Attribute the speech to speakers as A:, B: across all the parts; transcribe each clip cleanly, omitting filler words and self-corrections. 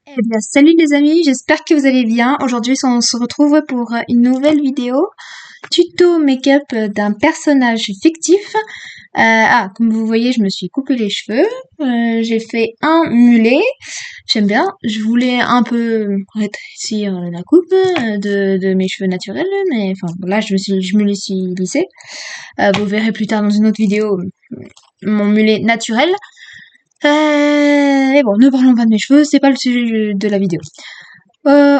A: Eh bien, salut les amis, j'espère que vous allez bien. Aujourd'hui, on se retrouve pour une nouvelle vidéo tuto make-up d'un personnage fictif. Comme vous voyez, je me suis coupé les cheveux. J'ai fait un mulet. J'aime bien. Je voulais un peu rétrécir la coupe de mes cheveux naturels, mais enfin là, je me les suis lissés. Vous verrez plus tard dans une autre vidéo mon mulet naturel. Et bon, ne parlons pas de mes cheveux, c'est pas le sujet de la vidéo.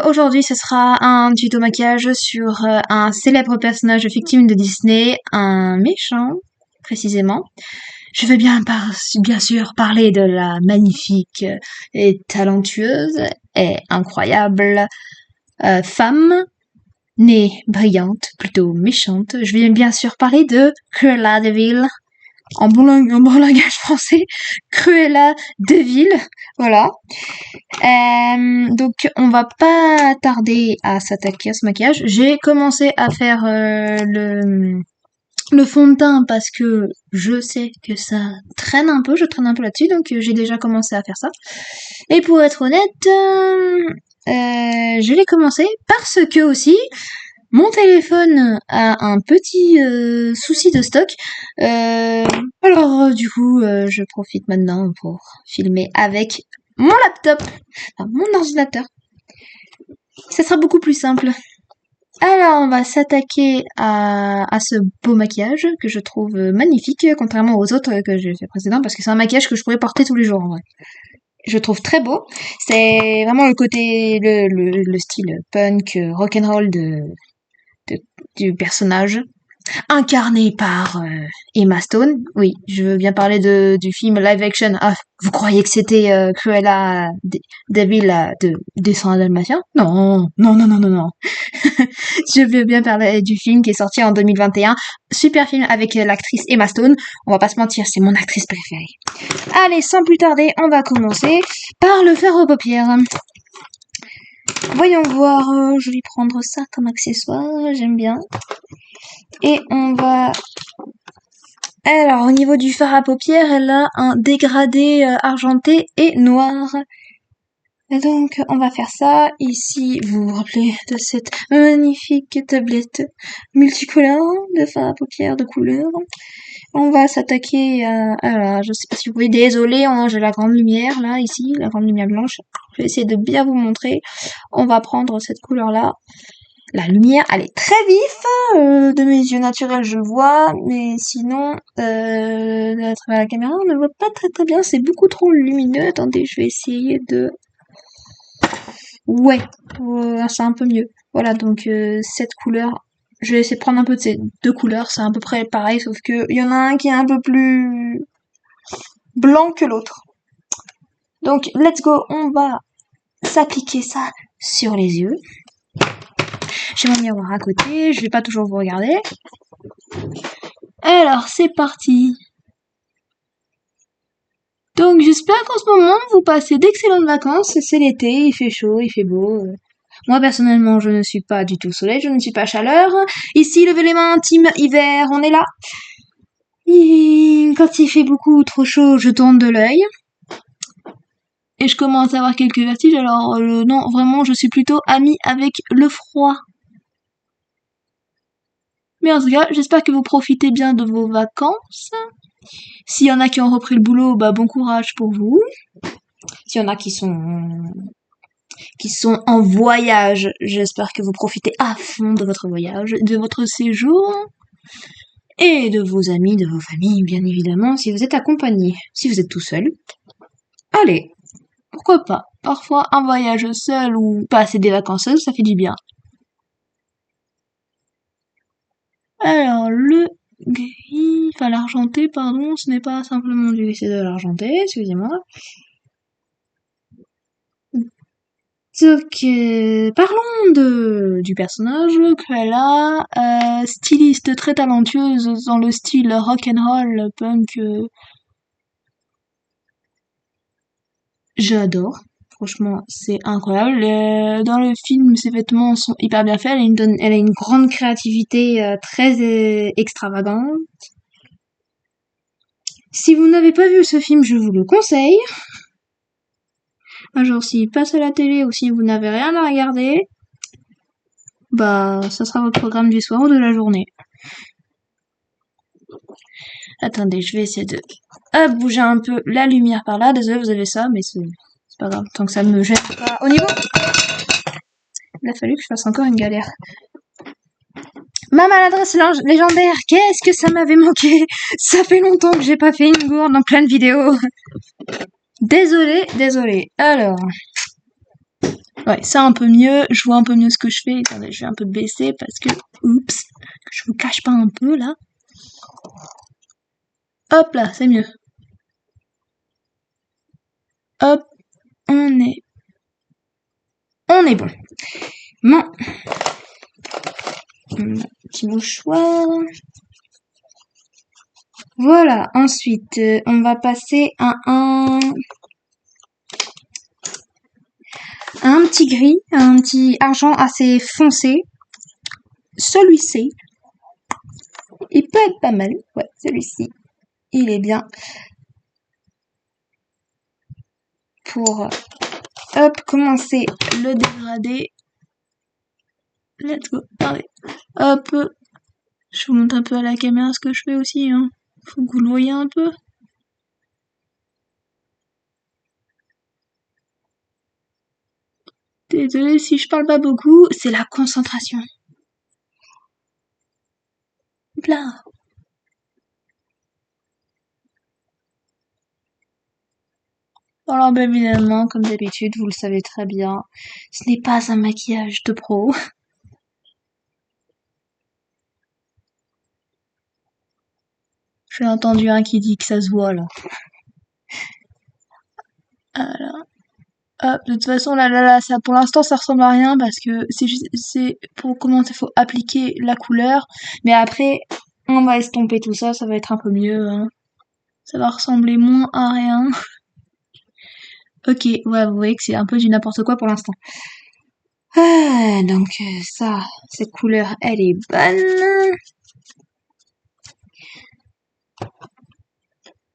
A: Aujourd'hui, ce sera un tuto maquillage sur un célèbre personnage fictif de Disney, un méchant, précisément. Je vais bien sûr parler de la magnifique et talentueuse et incroyable femme, née brillante, plutôt méchante. Je vais bien sûr parler de Cruella de Vil, en bon langage français, Cruella de Vil, voilà. Donc on va pas tarder à s'attaquer à ce maquillage. J'ai commencé à faire le fond de teint parce que je sais que ça traîne un peu, je traîne un peu là-dessus, donc j'ai déjà commencé à faire ça. Et pour être honnête, je l'ai commencé parce que aussi mon téléphone a un petit souci de stock. Du coup, je profite maintenant pour filmer avec mon laptop, enfin, mon ordinateur. Ça sera beaucoup plus simple. Alors, on va s'attaquer à ce beau maquillage que je trouve magnifique, contrairement aux autres que j'ai fait précédemment, parce que c'est un maquillage que je pourrais porter tous les jours en vrai. Je le trouve très beau. C'est vraiment le côté, le style punk, rock'n'roll de, du personnage, incarné par Emma Stone. Oui, je veux bien parler du film live action. Ah, vous croyez que c'était Cruella Devil de Descendants Dalmatiens? Non, non, non, non, non, non. Je veux bien parler du film qui est sorti en 2021. Super film avec l'actrice Emma Stone. On va pas se mentir, c'est mon actrice préférée. Allez, sans plus tarder, on va commencer par le fer aux paupières. Voyons voir, je vais prendre ça comme accessoire, j'aime bien. Et on va... Alors, au niveau du fard à paupières, elle a un dégradé argenté et noir. Et donc, on va faire ça. Ici, vous vous rappelez de cette magnifique tablette multicolore de fard à paupières de couleur. On va s'attaquer à... Alors, je sais pas si vous voyez, désolé, j'ai la grande lumière, là, ici, la grande lumière blanche. Je vais essayer de bien vous montrer. On va prendre cette couleur-là. La lumière, elle est très vif, de mes yeux naturels, je le vois, mais sinon, à travers la caméra, on ne voit pas très très bien, c'est beaucoup trop lumineux. Attendez, je vais essayer de... Ouais, c'est un peu mieux. Voilà, donc cette couleur, je vais essayer de prendre un peu de ces deux couleurs, c'est à peu près pareil, sauf que il y en a un qui est un peu plus blanc que l'autre. Donc, let's go, on va s'appliquer ça sur les yeux. J'ai mon miroir à côté, je vais pas toujours vous regarder. Alors, c'est parti. Donc, j'espère qu'en ce moment, vous passez d'excellentes vacances. C'est l'été, il fait chaud, il fait beau. Moi, personnellement, je ne suis pas du tout soleil, je ne suis pas chaleur. Ici, levez les mains, team hiver, on est là. Et quand il fait beaucoup trop chaud, je tourne de l'œil. Et je commence à avoir quelques vertiges, alors non, vraiment, je suis plutôt amie avec le froid. Mais en tout cas, j'espère que vous profitez bien de vos vacances. S'il y en a qui ont repris le boulot, bah bon courage pour vous. S'il y en a qui sont en voyage, j'espère que vous profitez à fond de votre voyage, de votre séjour, et de vos amis, de vos familles, bien évidemment, si vous êtes accompagné. Si vous êtes tout seul, allez, pourquoi pas. Parfois, un voyage seul ou passer des vacances seules, ça fait du bien. Alors, le gris, enfin l'argenté, pardon, ce n'est pas simplement du gris, c'est de l'argenté, excusez-moi. Donc, parlons du personnage, Cruella, styliste très talentueuse dans le style rock'n'roll, punk, j'adore. Franchement, c'est incroyable. Dans le film, ses vêtements sont hyper bien faits. Elle a une grande créativité très extravagante. Si vous n'avez pas vu ce film, je vous le conseille. Un jour, s'il passe à la télé ou si vous n'avez rien à regarder, bah, ça sera votre programme du soir ou de la journée. Attendez, je vais essayer de bouger un peu la lumière par là. Désolé, vous avez ça, mais c'est pas grave. Tant que ça me gêne pas. Au niveau, il a fallu que je fasse encore une galère. Ma maladresse légendaire, qu'est-ce que ça m'avait manqué? Ça fait longtemps que j'ai pas fait une gourde dans plein de vidéos. Désolé. Alors, ouais, ça un peu mieux. Je vois un peu mieux ce que je fais. Attendez, je vais un peu baisser parce que, oups, que je vous cache pas un peu là. Hop là, c'est mieux. Hop, on est bon. Mon petit mouchoir. Voilà, ensuite, on va passer à un petit gris, un petit argent assez foncé. Celui-ci, il peut être pas mal. Ouais, celui-ci, il est bien. Pour, hop, commencer le dégradé. Let's go, attendez. Hop, je vous montre un peu à la caméra ce que je fais aussi, hein. Faut que vous le voyez un peu. Désolée si je parle pas beaucoup, c'est la concentration. Hop là. Alors, bien évidemment, comme d'habitude, vous le savez très bien, ce n'est pas un maquillage de pro. J'ai entendu un qui dit que ça se voit, là. Voilà. Hop, de toute façon, là, ça, pour l'instant, ça ressemble à rien parce que c'est pour comment il faut appliquer la couleur. Mais après, on va estomper tout ça, ça va être un peu mieux, hein. Ça va ressembler moins à rien. Ok, ouais, vous voyez que c'est un peu du n'importe quoi pour l'instant. Donc ça, cette couleur, elle est bonne.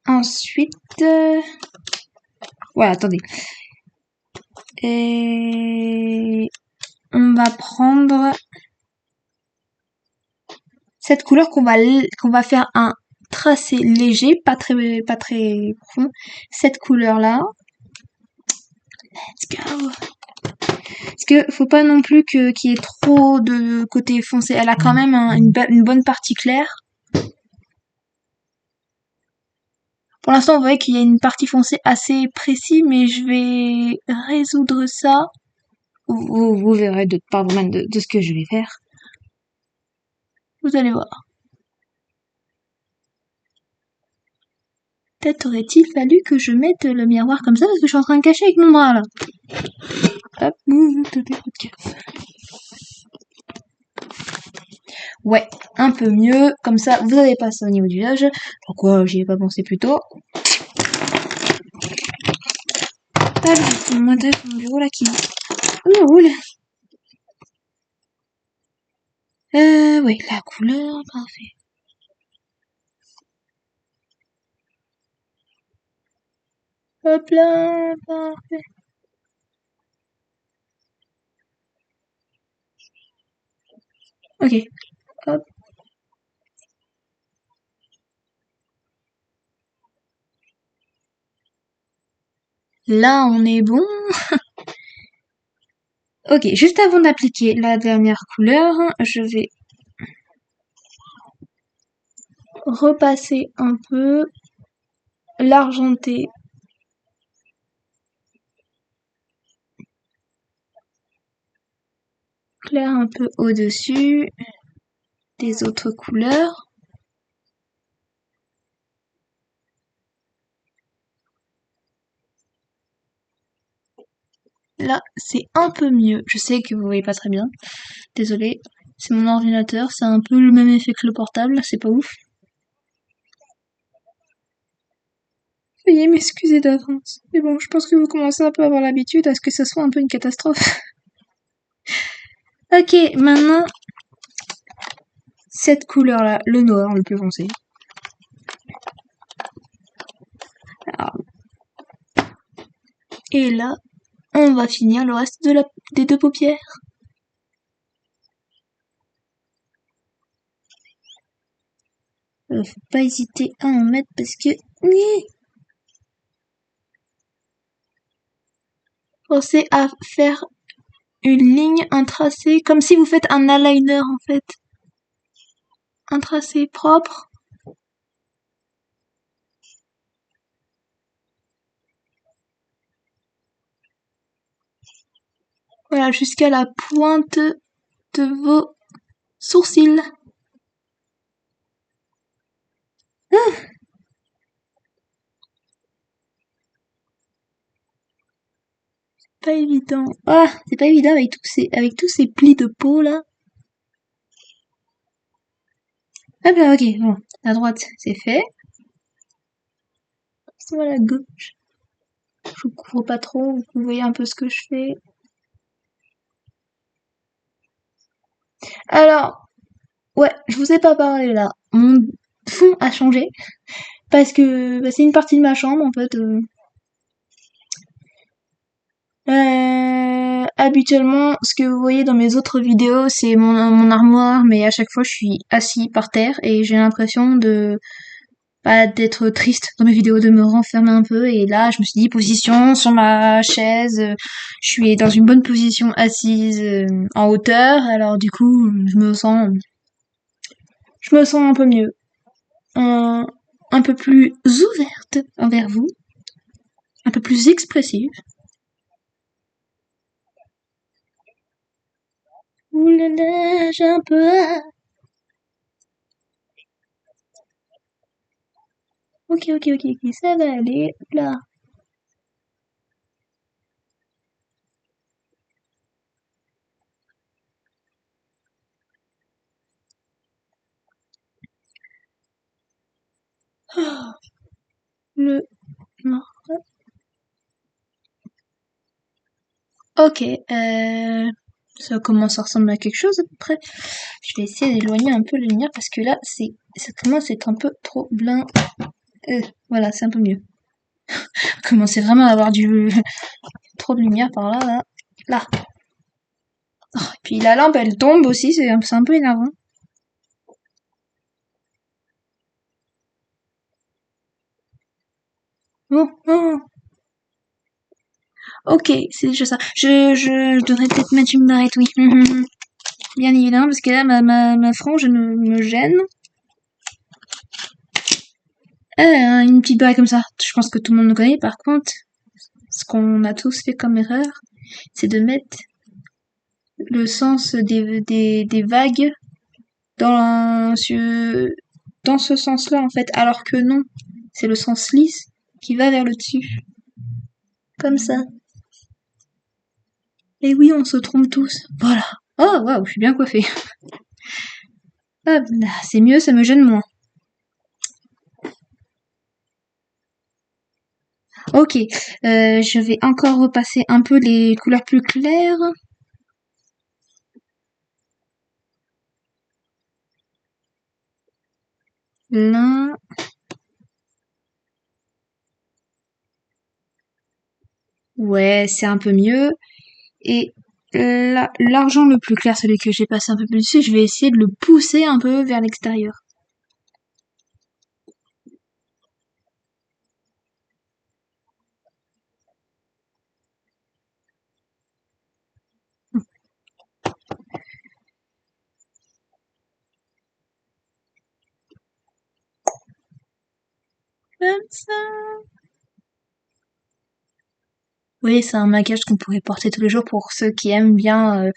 A: Ensuite, ouais, attendez. Et on va prendre cette couleur qu'on va faire un tracé léger, pas très profond. Cette couleur là. Let's go. Parce que faut pas non plus qu'il y ait trop de côté foncé. Elle a quand même une bonne partie claire. Pour l'instant, vous voyez qu'il y a une partie foncée assez précise, mais je vais résoudre ça. Vous verrez par vous-même de ce que je vais faire. Vous allez voir. Peut-être aurait-il fallu que je mette le miroir comme ça, parce que je suis en train de cacher avec mon bras, là. Hop, ouais, un peu mieux. Comme ça, vous avez pas ça au niveau du visage. Pourquoi j'y ai pas pensé plus tôt? Ah, c'est mon bureau là qui me roule. Oui, la couleur, parfait. Hop là, parfait. Ok, hop. Là, on est bon. Ok, juste avant d'appliquer la dernière couleur, je vais repasser un peu l'argenté clair un peu au-dessus des autres couleurs. Là, c'est un peu mieux. Je sais que vous voyez pas très bien. Désolée. C'est mon ordinateur. C'est un peu le même effet que le portable. C'est pas ouf. Veuillez m'excuser d'avance. Mais bon, je pense que vous commencez un peu à avoir l'habitude à ce que ce soit un peu une catastrophe. Ok, maintenant, cette couleur-là, le noir le plus foncé. Alors. Et là, on va finir le reste des deux paupières. Faut pas hésiter à en mettre parce que... Pensez à faire une ligne, un tracé, comme si vous faites un eyeliner en fait. Un tracé propre. Voilà, jusqu'à la pointe de vos sourcils. Pas évident. Ah, c'est pas évident avec tous ces plis de peau là. Ah bah ok, bon, à droite c'est fait. C'est à la gauche. Je vous couvre pas trop, vous voyez un peu ce que je fais. Alors, ouais, je vous ai pas parlé là. Mon fond a changé parce que bah, c'est une partie de ma chambre en fait. Habituellement, ce que vous voyez dans mes autres vidéos, c'est mon armoire, mais à chaque fois, je suis assis par terre et j'ai l'impression de pas d'être triste dans mes vidéos, de me renfermer un peu. Et là, je me suis dit position sur ma chaise, je suis dans une bonne position assise en hauteur. Alors du coup, je me sens un peu mieux, un peu plus ouverte envers vous, un peu plus expressive. Ouh là là, j'ai un peu hâte. Ok, ça va aller. Là, le... Non. Ok, ça commence à ressembler à quelque chose à peu près. Je vais essayer d'éloigner un peu la lumière parce que là, ça commence à être un peu trop blanc. Voilà, c'est un peu mieux. Commencer vraiment à avoir trop de lumière par là, là. Là. Oh, et puis la lampe, elle tombe aussi, c'est un peu énervant. Oh, oh. Ok, c'est déjà ça. Je devrais peut-être mettre une barrette, oui. Bien évidemment, parce que là, ma frange me gêne. Une petite barrette comme ça. Je pense que tout le monde le connaît. Par contre, ce qu'on a tous fait comme erreur, c'est de mettre le sens des vagues dans, dans ce sens-là, en fait. Alors que non, c'est le sens lisse qui va vers le dessus. Comme ça. Et oui, on se trompe tous. Voilà. Oh, waouh, je suis bien coiffée. Hop là, c'est mieux, ça me gêne moins. Ok, je vais encore repasser un peu les couleurs plus claires. Là, ouais, c'est un peu mieux. Et l'argent le plus clair, celui que j'ai passé un peu plus dessus, je vais essayer de le pousser un peu vers l'extérieur. Comme ça. Oui, c'est un maquillage qu'on pourrait porter tous les jours pour ceux qui aiment bien le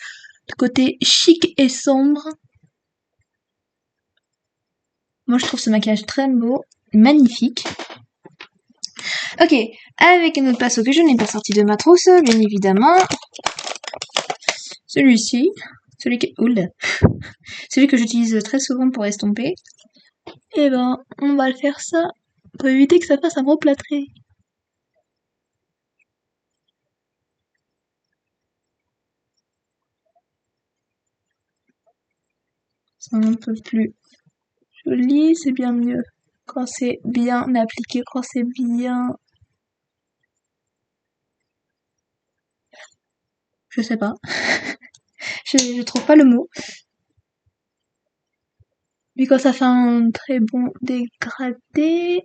A: côté chic et sombre. Moi, je trouve ce maquillage très beau, magnifique. Ok, avec un autre pinceau que je n'ai pas sorti de ma trousse, bien évidemment. Celui-ci. Oula. Celui que j'utilise très souvent pour estomper. Et ben, on va le faire ça pour éviter que ça fasse un gros plâtré. C'est un peu plus joli, c'est bien mieux quand c'est bien appliqué, quand c'est bien... Je sais pas. Je trouve pas le mot. Mais quand ça fait un très bon dégradé,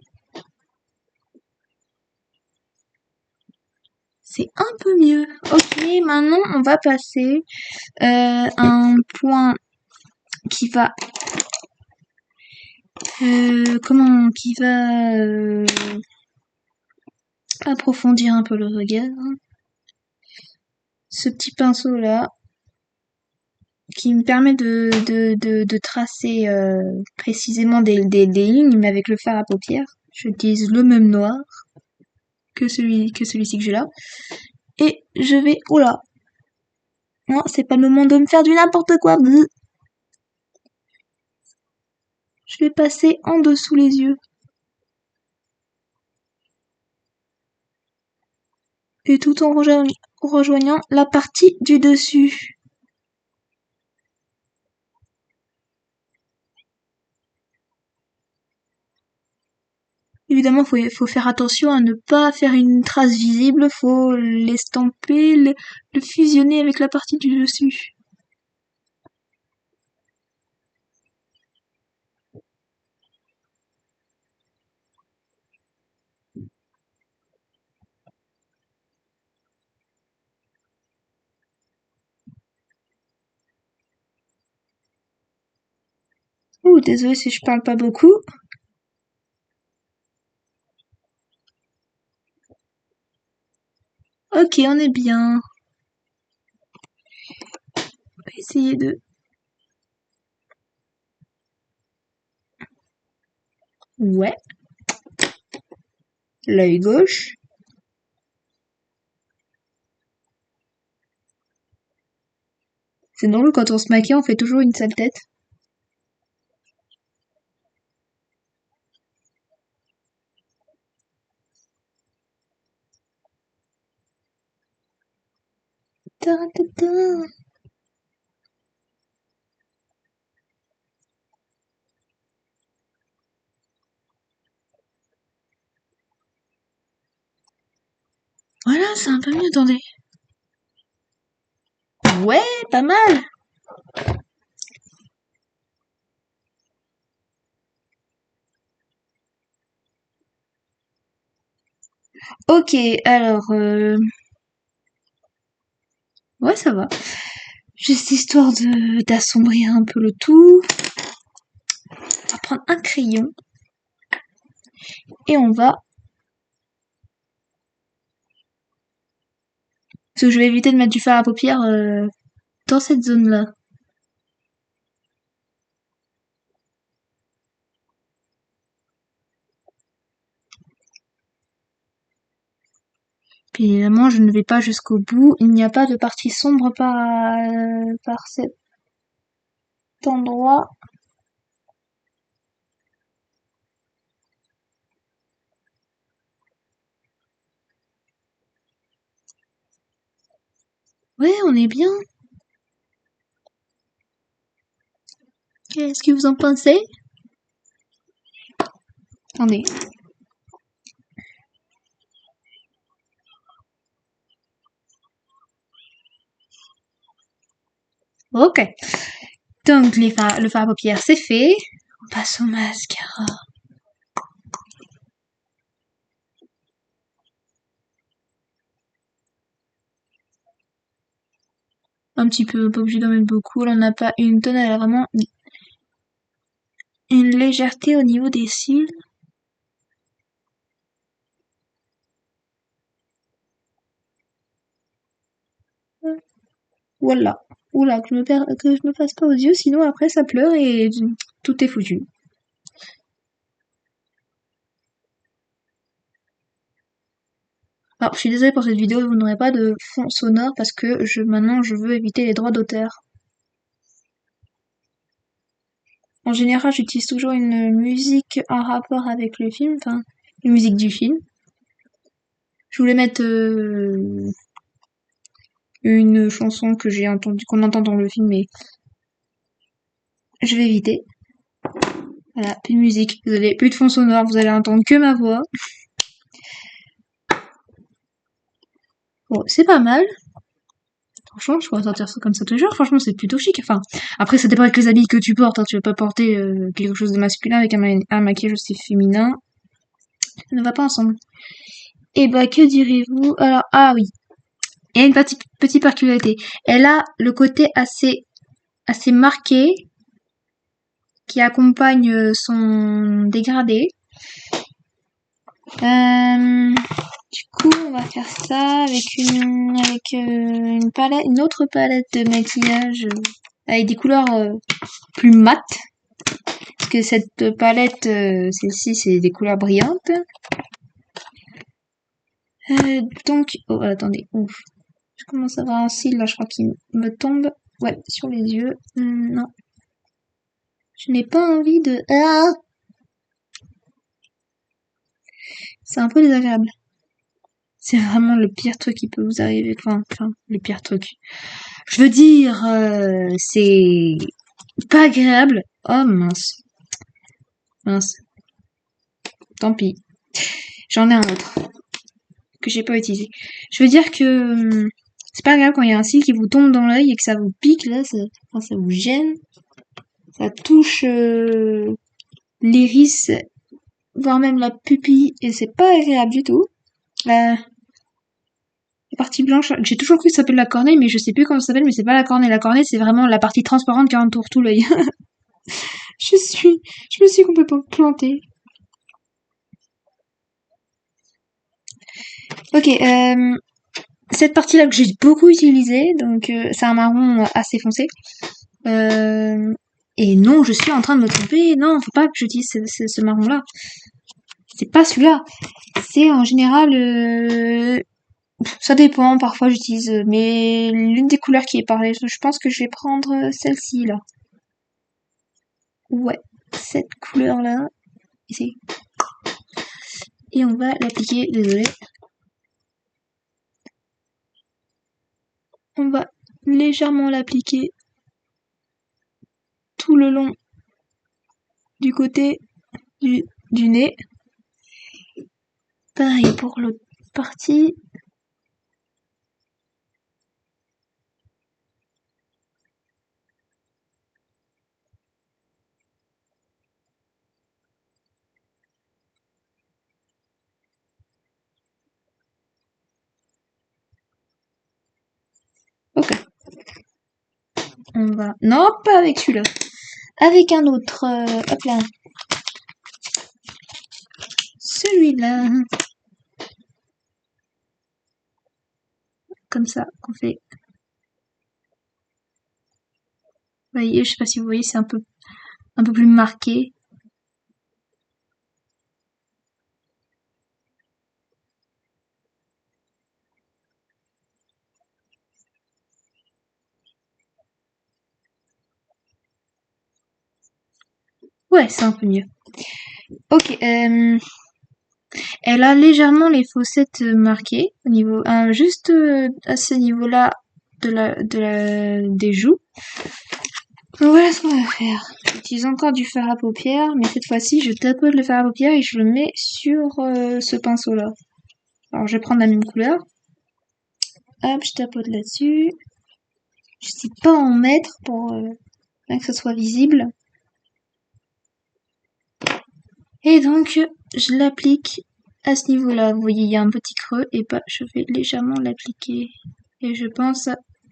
A: c'est un peu mieux. Ok, maintenant on va passer à un point qui va qui va approfondir un peu le regard. Ce petit pinceau là qui me permet de tracer précisément des lignes, mais avec le fard à paupières. J'utilise le même noir que celui-ci que j'ai là. Et je vais... Oula. Non, c'est pas le moment de me faire du n'importe quoi. Je vais passer en dessous les yeux. Et tout en rejoignant la partie du dessus. Évidemment, faut faire attention à ne pas faire une trace visible, faut l'estamper, le fusionner avec la partie du dessus. Ouh, désolé si je parle pas beaucoup. Ok, on est bien. On va essayer de... Ouais. L'œil gauche. C'est drôle, quand on se maquille, on fait toujours une sale tête. Ta-ta-ta. Voilà, c'est un peu mieux, attendez. Ouais, pas mal. Ok, alors... Ouais, ça va. Juste histoire de d'assombrir un peu le tout. On va prendre un crayon. Et on va... Parce que je vais éviter de mettre du fard à paupières dans cette zone-là. Puis évidemment, je ne vais pas jusqu'au bout. Il n'y a pas de partie sombre par cet endroit. Ouais, on est bien. Qu'est-ce que vous en pensez? Attendez. Ok. Donc, le fard à paupières, c'est fait. On passe au mascara. Un petit peu, pas obligé d'en mettre beaucoup. Là, on n'a pas une tonne, elle a vraiment une légèreté au niveau des cils. Voilà. Oula, que je me fasse pas aux yeux, sinon après ça pleure et tout est foutu. Alors, je suis désolée pour cette vidéo, vous n'aurez pas de fond sonore parce que maintenant je veux éviter les droits d'auteur. En général, j'utilise toujours une musique en rapport avec le film, enfin, une musique du film. Je voulais mettre une chanson que j'ai entendue, qu'on entend dans le film, mais je vais éviter. Voilà, plus de musique, désolé, plus de fond sonore, vous allez entendre que ma voix. Bon, c'est pas mal. Franchement, je pourrais sortir ça comme ça tous les jours. Franchement, c'est plutôt chic. Enfin, après, ça dépend avec les habits que tu portes, hein. Tu vas pas porter quelque chose de masculin avec un maquillage aussi féminin. Ça ne va pas ensemble. Et bah, que direz-vous? Alors, ah oui. Il y a une petite particularité. Elle a le côté assez marqué qui accompagne son dégradé. Du coup, on va faire ça avec une palette, une autre palette de maquillage avec des couleurs plus mates. Parce que cette palette, celle-ci, c'est des couleurs brillantes. Donc, oh, attendez, ouf. Je commence à avoir un cil, là, je crois qu'il me tombe. Ouais, sur les yeux. Non. Je n'ai pas envie de... Ah, c'est un peu désagréable. C'est vraiment le pire truc qui peut vous arriver. Enfin, le pire truc. Je veux dire, c'est pas agréable. Oh mince. Mince. Tant pis. J'en ai un autre que j'ai pas utilisé. Je veux dire que c'est pas agréable quand il y a un cil qui vous tombe dans l'œil et que ça vous pique là, ça vous gêne. Ça touche l'iris, voire même la pupille et c'est pas agréable du tout. La partie blanche, j'ai toujours cru que ça s'appelle la cornée, mais je sais plus comment ça s'appelle, mais c'est pas la cornée. La cornée, c'est vraiment la partie transparente qui entoure tout l'œil. Je me suis complètement plantée. Ok, cette partie-là que j'ai beaucoup utilisée, donc c'est un marron assez foncé. Et non, je suis en train de me tromper. Non, faut pas que j'utilise ce marron-là. C'est pas celui-là. C'est en général, ça dépend. Parfois j'utilise, mais l'une des couleurs qui est parlée, je pense que je vais prendre celle-ci là. Ouais, cette couleur-là, ici. Et on va l'appliquer. Désolé. On va légèrement l'appliquer tout le long du côté du nez. Pareil pour l'autre partie. Ok. On va... Non, pas avec celui-là. Avec un autre. Hop là. Celui-là. Comme ça qu'on fait. Vous voyez, je sais pas si vous voyez, c'est un peu plus marqué. Ouais, c'est un peu mieux. Ok, elle a légèrement les fossettes marquées au niveau, juste à ce niveau-là des joues. Donc voilà ce qu'on va faire. J'utilise encore du fard à paupières, mais cette fois-ci, je tapote le fard à paupières et je le mets sur ce pinceau-là. Alors, je vais prendre la même couleur. Hop, je tapote là-dessus. Je sais pas en mettre pour bien que ce soit visible. Et donc, je l'applique à ce niveau-là. Vous voyez, il y a un petit creux et bah, je vais légèrement l'appliquer. Et je pense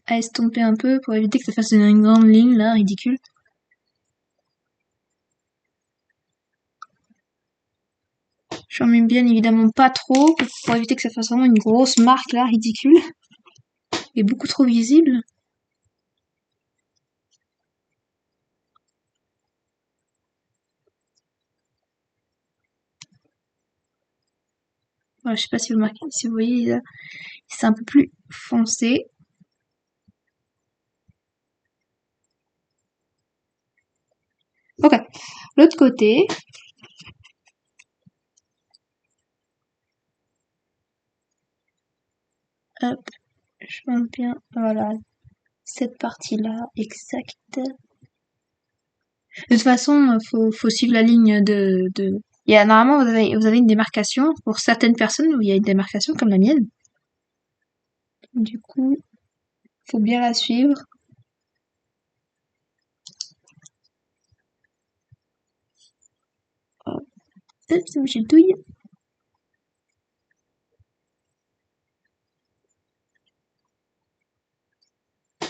A: à estomper un peu pour éviter que ça fasse une grande ligne là, ridicule. J'en mets bien évidemment pas trop pour éviter que ça fasse vraiment une grosse marque là, ridicule. Et beaucoup trop visible. Voilà, je sais pas si vous marquez, si vous voyez là, c'est un peu plus foncé. Ok, l'autre côté. Hop, je monte bien, voilà, cette partie-là, exact. De toute façon, faut suivre la ligne il y a, normalement, vous avez une démarcation. Pour certaines personnes où il y a une démarcation, comme la mienne. Du coup, Faut bien la suivre. Oh, ça me chatouille.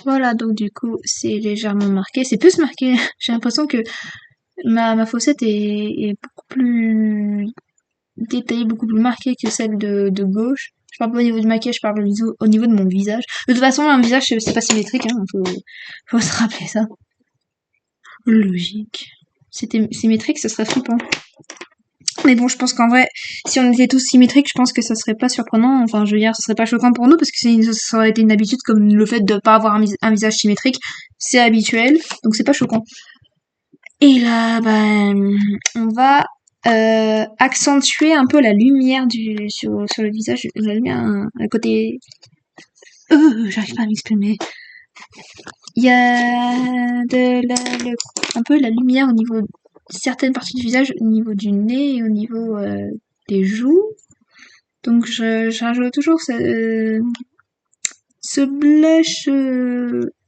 A: Voilà, donc du coup, c'est légèrement marqué. C'est plus marqué. J'ai l'impression que ma fossette est beaucoup plus détaillée, beaucoup plus marquée que celle de gauche. Je parle pas au niveau du maquillage, je parle au niveau de mon visage. De toute façon, un visage, c'est pas symétrique, hein. Faut se rappeler ça. Logique. C'était symétrique, ce serait flippant. Mais bon, je pense qu'en vrai, si on était tous symétriques, je pense que ça serait pas surprenant. Enfin, je veux dire, ce serait pas choquant pour nous parce que ça aurait été une habitude comme le fait de pas avoir un visage symétrique. C'est habituel, donc c'est pas choquant. Et là, ben, on va accentuer un peu la lumière sur le visage, la lumière à côté. J'arrive pas à m'exprimer. Il y a un peu la lumière au niveau de certaines parties du visage, au niveau du nez et au niveau des joues. Donc je rajoute toujours ce blush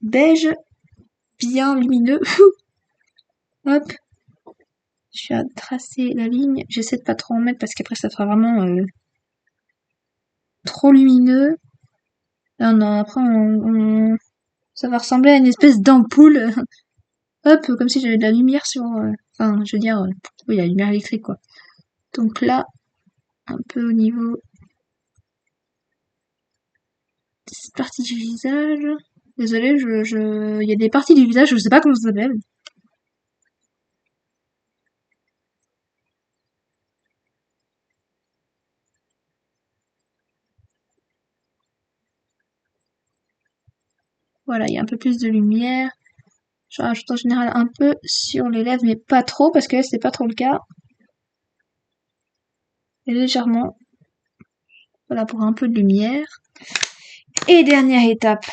A: beige bien lumineux. Hop, je vais tracer la ligne. J'essaie de pas trop en mettre parce qu'après ça fera vraiment trop lumineux. Non, non, après ça va ressembler à une espèce d'ampoule. Hop, comme si j'avais de la lumière sur... Enfin, je veux dire, oui, la lumière électrique, quoi. Donc là, un peu au niveau de cette partie du visage. Désolée, il y a des parties du visage, je sais pas comment ça s'appelle. Voilà, il y a un peu plus de lumière. Je rajoute en général un peu sur les lèvres, mais pas trop, parce que là, c'est pas trop le cas. Et légèrement. Voilà, pour un peu de lumière. Et dernière étape.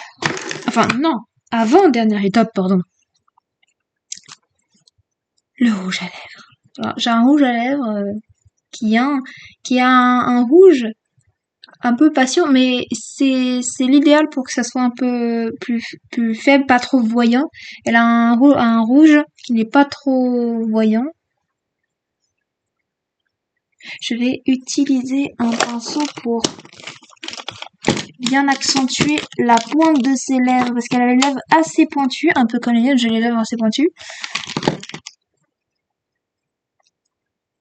A: Enfin, non. Avant-dernière étape, pardon. Le rouge à lèvres. Alors, j'ai un rouge à lèvres qui a un rouge un peu patient, mais c'est l'idéal pour que ça soit un peu plus faible, pas trop voyant. Elle a un rouge qui n'est pas trop voyant. Je vais utiliser un pinceau pour bien accentuer la pointe de ses lèvres, parce qu'elle a les lèvres assez pointues, un peu comme les miennes, j'ai les lèvres assez pointues.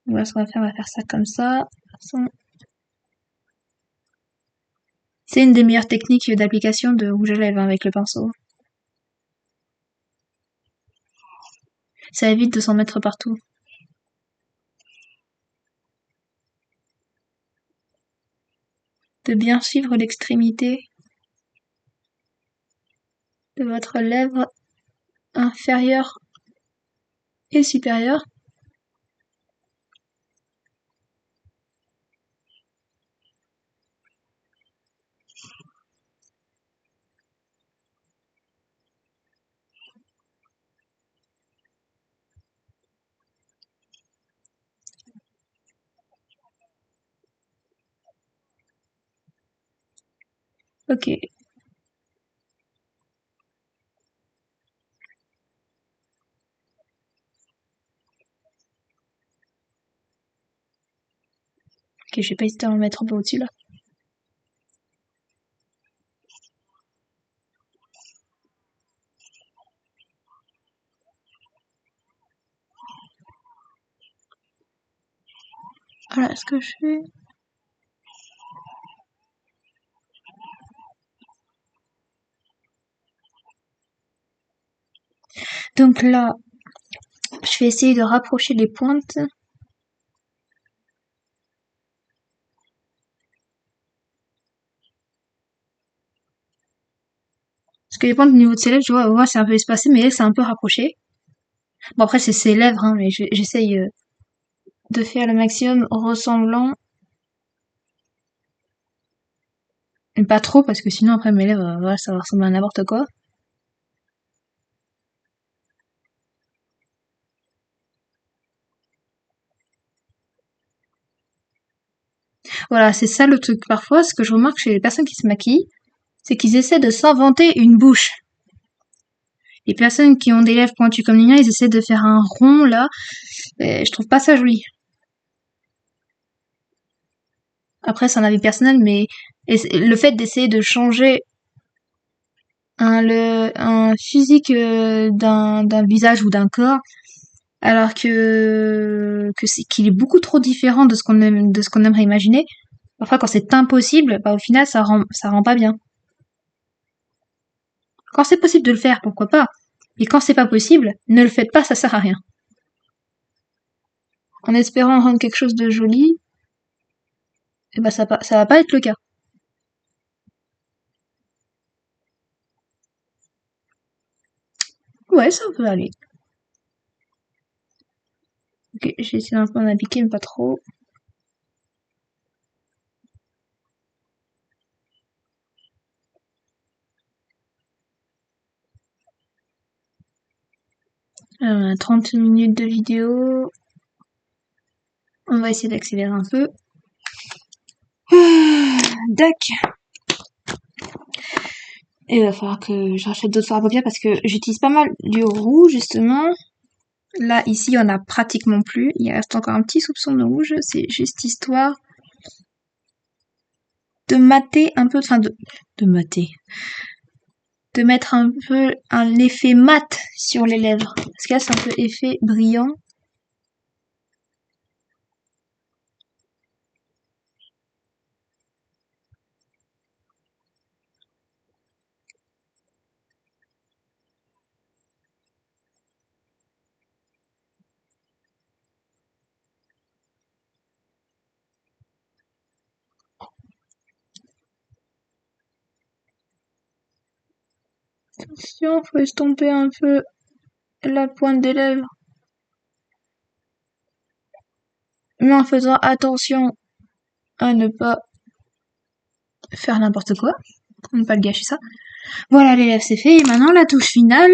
A: Voilà ce qu'on va faire ça comme ça. C'est une des meilleures techniques d'application de rouge à lèvres avec le pinceau. Ça évite de s'en mettre partout. De bien suivre l'extrémité de votre lèvre inférieure et supérieure. Ok. Ok, je vais pas hésiter à en mettre un peu au-dessus là. Voilà ce que je fais. Donc là, je vais essayer de rapprocher les pointes. Parce que les pointes au niveau de ses lèvres, je vois c'est un peu espacé, mais elle, c'est un peu rapproché. Bon, après, c'est ses lèvres, hein, mais j'essaye de faire le maximum ressemblant. Mais pas trop, parce que sinon, après, mes lèvres, voilà, ça va ressembler à n'importe quoi. Voilà, c'est ça le truc. Parfois, ce que je remarque chez les personnes qui se maquillent, C'est qu'ils essaient de s'inventer une bouche. Les personnes qui ont des lèvres pointues comme les miens, ils essaient de faire un rond, là. Et je trouve pas ça joli. Après, c'est un avis personnel, mais le fait d'essayer de changer un physique d'un visage ou d'un corps, alors qu'il est beaucoup trop différent de ce qu'on aimerait imaginer. Parfois, quand c'est impossible, bah, au final, ça rend pas bien. Quand c'est possible de le faire, pourquoi pas. Et quand c'est pas possible, ne le faites pas, ça sert à rien. En espérant rendre quelque chose de joli, eh ben ça va pas être le cas. Ouais, ça peut aller. Ok, j'ai essayé d'un peu en appliquer, mais pas trop. Alors, on a 30 minutes de vidéo. On va essayer d'accélérer un peu. Dac. Et il va falloir que je rachète d'autres fards à paupières parce que j'utilise pas mal du rouge, justement. Là, ici, il y en a pratiquement plus. Il reste encore un petit soupçon de rouge. C'est juste histoire de mater un peu, enfin de mater. De mettre un peu un effet mat sur les lèvres. Parce que là, c'est un peu effet brillant. Attention, faut estomper un peu la pointe des lèvres. Mais en faisant attention à ne pas faire n'importe quoi. Pour ne pas le gâcher ça. Voilà, les lèvres c'est fait. Et maintenant, la touche finale.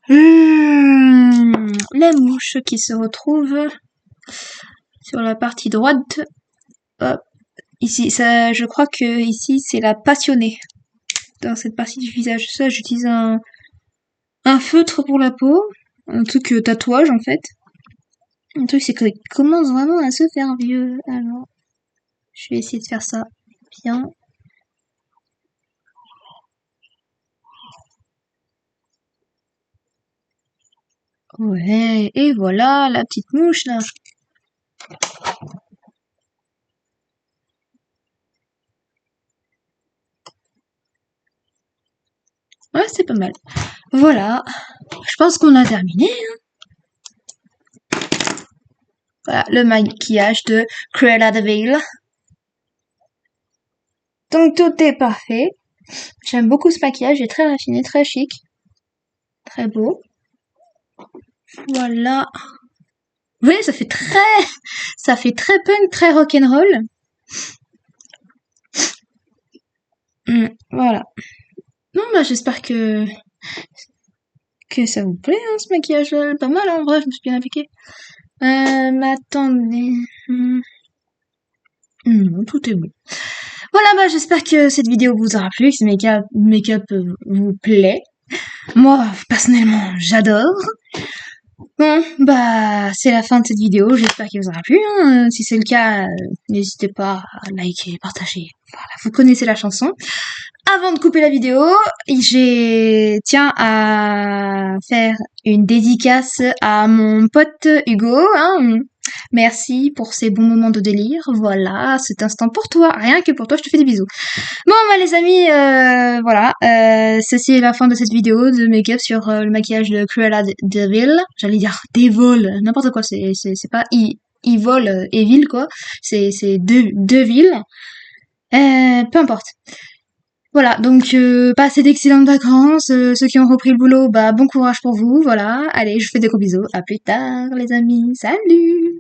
A: La mouche qui se retrouve sur la partie droite. Hop. Ici, ça, je crois que ici, c'est la passionnée. Dans cette partie du visage. Ça, j'utilise un feutre pour la peau. Un truc tatouage, en fait. Le truc, c'est qu'il commence vraiment à se faire vieux. Alors, je vais essayer de faire ça bien. Ouais, et voilà, la petite mouche, là. Ouais, c'est pas mal. Voilà. Je pense qu'on a terminé. Voilà, le maquillage de Cruella de Vil. Donc tout est parfait. J'aime beaucoup ce maquillage, il est très raffiné, très chic. Très beau. Voilà. Vous voyez, ça fait très punk, très rock'n'roll. Voilà. Non, bah, j'espère que ça vous plaît, hein, ce maquillage, pas mal, hein, en vrai, je me suis bien appliquée. Mais attendez. Non, tout est bon. Voilà, bah, j'espère que cette vidéo vous aura plu, que ce make-up vous plaît. Moi, personnellement, j'adore. Bon, bah, c'est la fin de cette vidéo. J'espère qu'elle vous aura plu, hein. Si c'est le cas, n'hésitez pas à liker, partager. Voilà, vous connaissez la chanson. Avant de couper la vidéo, tiens à faire une dédicace à mon pote Hugo, hein. Merci pour ces bons moments de délire. Voilà, cet instant pour toi, rien que pour toi, je te fais des bisous. Bon, bah les amis, voilà, ceci est la fin de cette vidéo de make-up sur le maquillage de Cruella de Vil. J'allais dire Devil, n'importe quoi, c'est pas Evil, Evil quoi, c'est Devil. Peu importe. Voilà, donc passez d'excellentes vacances. Ceux qui ont repris le boulot, bah bon courage pour vous. Voilà, allez, je vous fais des gros bisous. À plus tard, les amis. Salut!